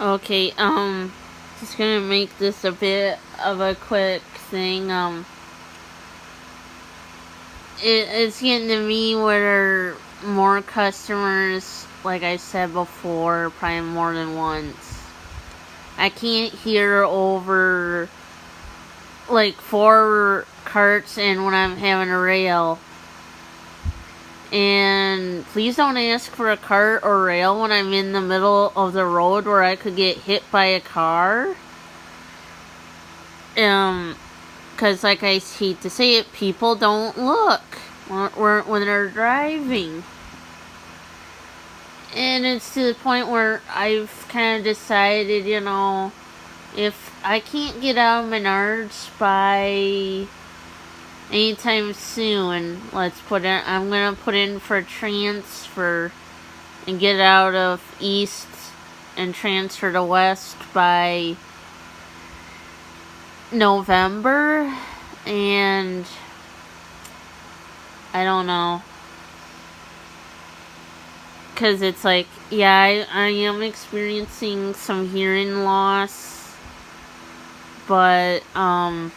Okay, just gonna make this a bit of a quick thing. It's getting to me where more customers, like I said before, probably more than once. I can't hear over like 4 carts and when I'm having a rail. And please don't ask for a cart or rail when I'm in the middle of the road where I could get hit by a car. Because like I hate to say it, people don't look when they're driving. And it's to the point where I've kind of decided, if I can't get out of Menards by anytime soon, I'm gonna put in for a transfer and get out of East and transfer to West by November. And I don't know, because it's like, yeah, I am experiencing some hearing loss, but I'm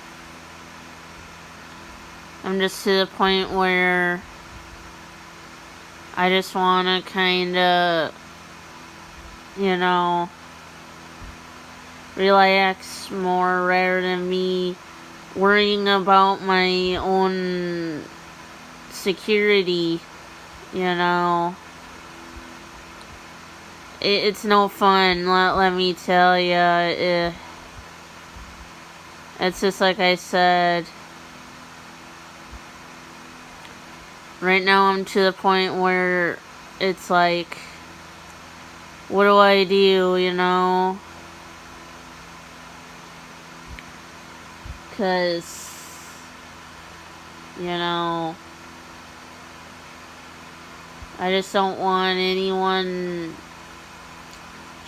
just to the point where I just want to kind of, relax more rather than me worrying about my own security, It's no fun, let me tell ya. It's just like I said. Right now I'm to the point where it's like, what do I do, Because, I just don't want anyone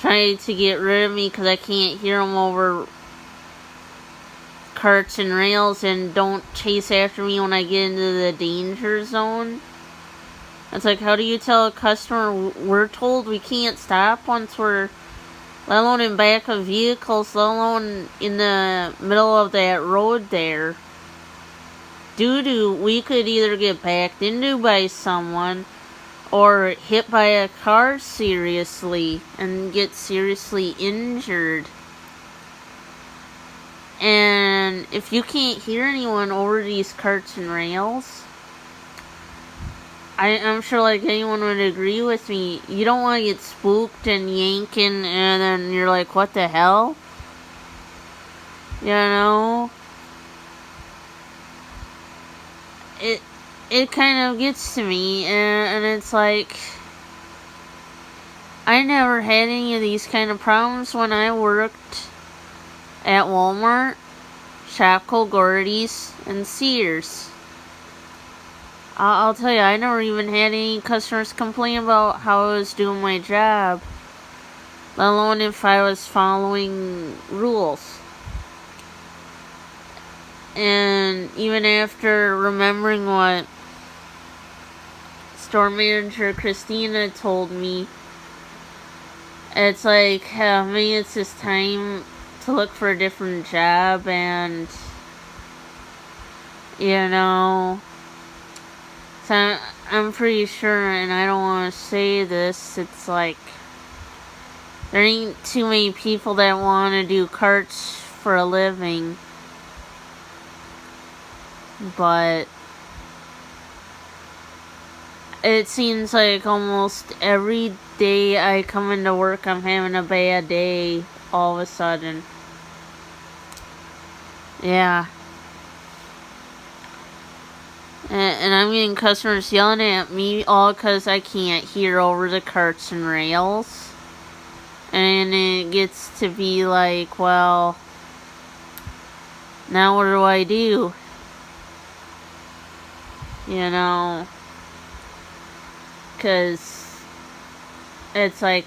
trying to get rid of me because I can't hear them over carts and rails, and don't chase after me when I get into the danger zone. It's like, how do you tell a customer we're told we can't stop once we're, let alone in back of vehicles, let alone in the middle of that road there? We could either get backed into by someone or hit by a car seriously and get seriously injured. And if you can't hear anyone over these carts and rails, I'm sure like anyone would agree with me, you don't want to get spooked and yanking and then you're like, what the hell? It kind of gets to me, and it's like, I never had any of these kind of problems when I worked at Walmart, Shopko, Gordy's, and Sears. I'll tell you, I never even had any customers complain about how I was doing my job, let alone if I was following rules. And even after remembering what store manager Christina told me, it's like, maybe it's just time to look for a different job. And so I'm pretty sure, and I don't want to say this, it's like, there ain't too many people that want to do carts for a living. But it seems like almost every day I come into work, I'm having a bad day all of a sudden. Yeah. And I'm getting customers yelling at me all because I can't hear over the carts and rails. And it gets to be like, well, now what do I do? Because it's like,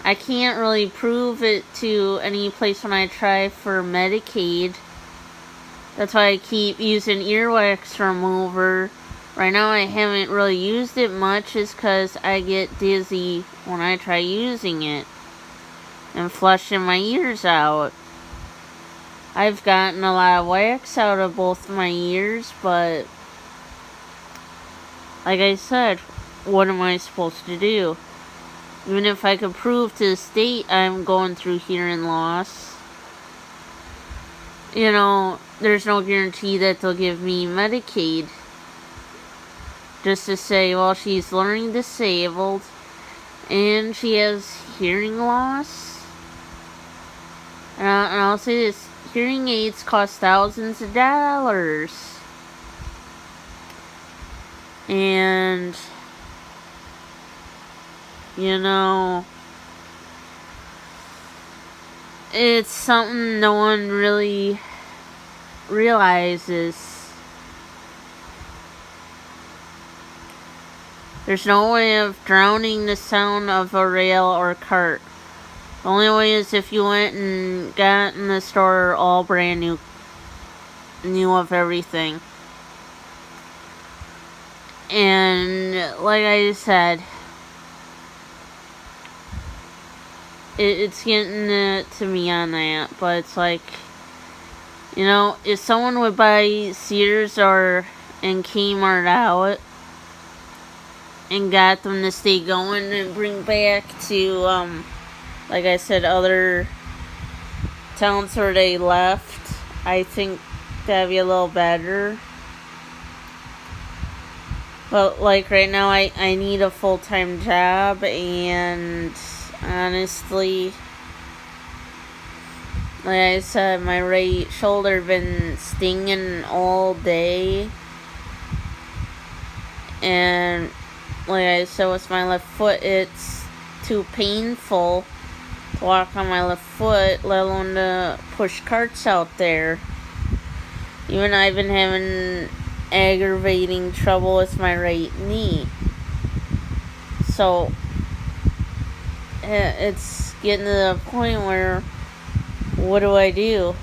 I can't really prove it to any place when I try for Medicaid. That's why I keep using earwax remover. Right now I haven't really used it much, is because I get dizzy when I try using it. and flushing my ears out. I've gotten a lot of wax out of both my ears, but like I said, what am I supposed to do? Even if I could prove to the state I'm going through hearing loss, you know, there's no guarantee that they'll give me Medicaid. Just to say, well, she's learning disabled and she has hearing loss. And I'll say this, hearing aids cost thousands of dollars. And, you know, it's something no one really realizes. There's no way of drowning the sound of a rail or cart. The only way is if you went and got in the store all brand new of everything. And like I said, it's getting to me on that. But it's like, you know, if someone would buy Sears and Kmart out and got them to stay going and bring back to, like I said, other towns where they left, I think that'd be a little better. But like right now, I need a full-time job, and honestly, like I said, my right shoulder been stinging all day, and like I said, with my left foot, it's too painful to walk on my left foot, let alone to push carts out there. Even I've been having aggravating trouble with my right knee. So, it's getting to the point where, what do?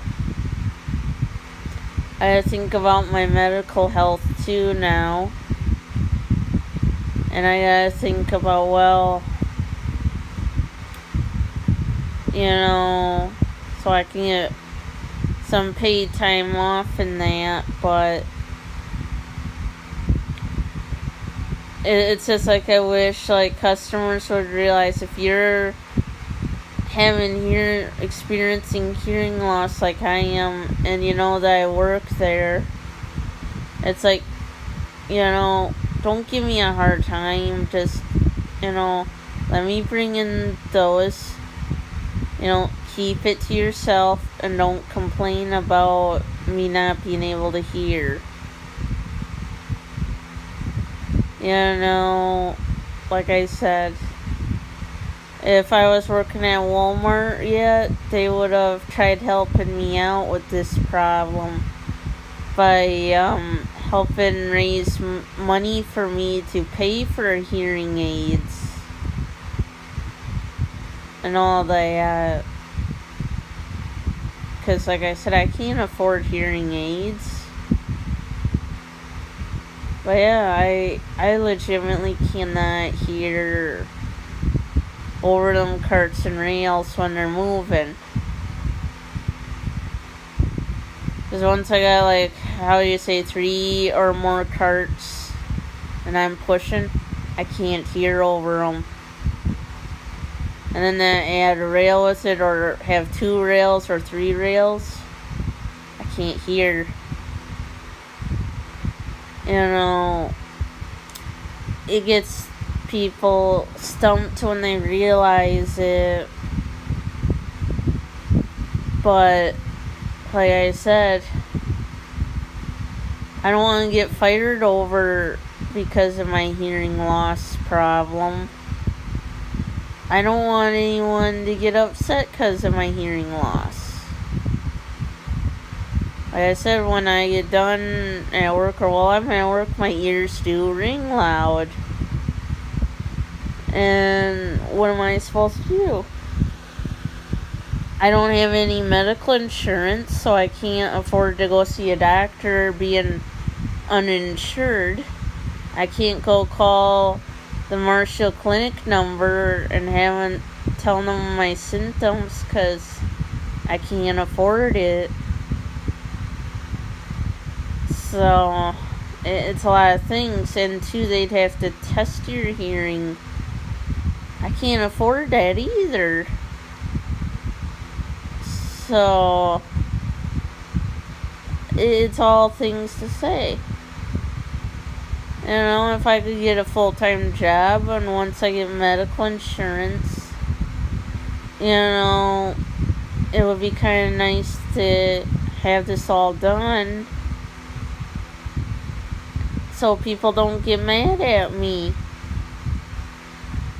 I have to think about my medical health too now. And I gotta think about, well, you know, so I can get some paid time off and that, but it's just like I wish like customers would realize if you're experiencing hearing loss like I am, and you know that I work there, it's like, you know, don't give me a hard time. Just, you know, let me bring in those. You know, keep it to yourself and don't complain about me not being able to hear. You know, like I said, if I was working at Walmart yet, they would have tried helping me out with this problem by helping raise money for me to pay for hearing aids and all that. Because like I said, I can't afford hearing aids. But yeah, I legitimately cannot hear over them carts and rails when they're moving. Because once I got, like, how do you say, 3 or more carts and I'm pushing, I can't hear over them. And then add a rail with it, or have 2 rails or 3 rails, I can't hear. You know, it gets people stumped when they realize it. But like I said, I don't want to get fired over because of my hearing loss problem. I don't want anyone to get upset because of my hearing loss. Like I said, when I get done at work, or while I'm at work, my ears do ring loud. And what am I supposed to do? I don't have any medical insurance, so I can't afford to go see a doctor being uninsured. I can't go call the Marshall Clinic number and telling them my symptoms because I can't afford it. So it's a lot of things, and two, they'd have to test your hearing. I can't afford that either. So it's all things to say. You know, if I could get a full-time job, and once I get medical insurance, you know, it would be kind of nice to have this all done so people don't get mad at me.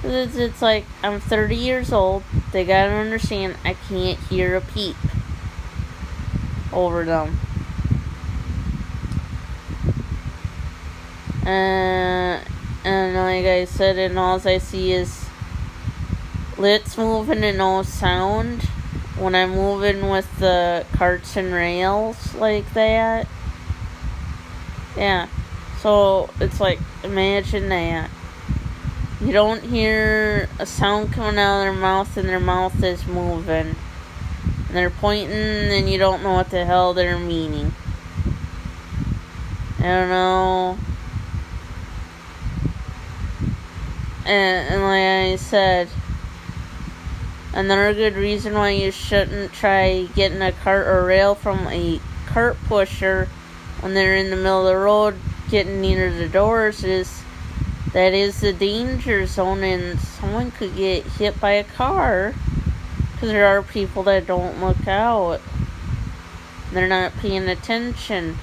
It's like, I'm 30 years old. They gotta understand I can't hear a peep over them. And like I said, and all I see is lights moving and no sound when I'm moving with the carts and rails like that. Yeah. So it's like, imagine that. You don't hear a sound coming out of their mouth and their mouth is moving. And they're pointing and you don't know what the hell they're meaning. I don't know. And like I said, another good reason why you shouldn't try getting a cart or rail from a cart pusher when they're in the middle of the road getting near the doors is that is the danger zone, and someone could get hit by a car because there are people that don't look out. They're not paying attention.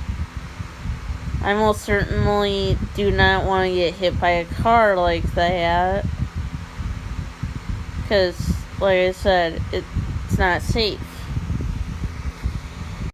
I most certainly do not want to get hit by a car like that because, like I said, it's not safe.